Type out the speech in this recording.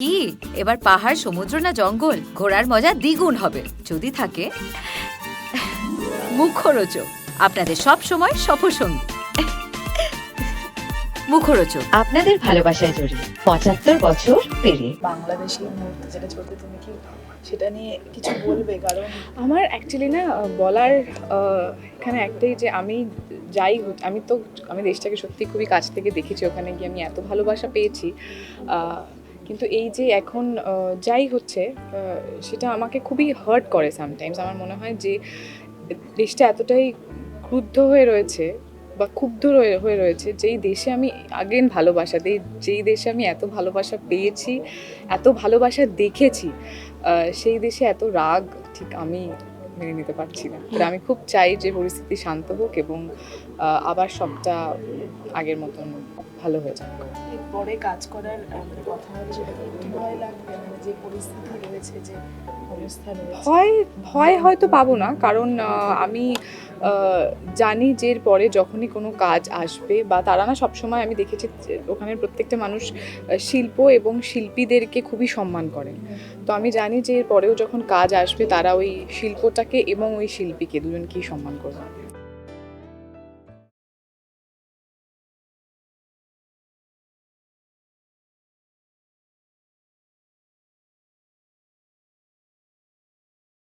কি এবার পাহাড়, সমুদ্র না জঙ্গল, ঘোরার মজা দ্বিগুণ হবে যদি থাকে মুখরোচক, আপনাদের সব সময় সফরসঙ্গী। মুখরোচক আপনাদের ভালোবাসায় জড়িয়ে ৭৫ বছর পেরিয়ে বাংলাদেশি মুহূর্তে যেটা চলছে, তুমি কি সেটা নিয়ে কিছু বলবে? কারণ আমার অ্যাকচুয়ালি না বলার এখানে একটাই যে আমি আমি দেশটাকে সত্যি খুবই কাছ থেকে দেখেছি। ওখানে গিয়ে আমি এত ভালোবাসা পেয়েছি, কিন্তু এই যে এখন যাই হচ্ছে সেটা আমাকে খুবই হার্ট করে সামটাইমস। আমার মনে হয় যে দেশটা এতটাই ক্রুদ্ধ হয়ে রয়েছে বা ক্ষুব্ধ হয়ে রয়েছে, যেই দেশে আমি আগেন ভালোবাসা যেই দেশে আমি এত ভালোবাসা পেয়েছি, এত ভালোবাসা দেখেছি, সেই দেশে এত রাগ ঠিক আমি মেনে নিতে পারছি না। তো আমি খুব চাই যে পরিস্থিতি শান্ত হোক এবং আবার সবটা আগের মতন ভালো হয়ে যাক। পরে কাজ করার কথা হলে সেটা কি একটু ভয় লাগবে? মানে যে পরিস্থিতি রয়েছে, যে অবস্থা রয়েছে। ভয় হয়তো পাবো না, কারণ আমি জানি যে এর পরে যখনই কোনো কাজ আসবে বা তারা না সবসময় আমি দেখেছি যে ওখানের প্রত্যেকটা মানুষ শিল্প এবং শিল্পীদেরকে খুবই সম্মান করেন। তো আমি জানি যে এর পরেও যখন কাজ আসবে তারা ওই শিল্পটাকে এবং ওই শিল্পীকে দুজনকেই সম্মান করবে।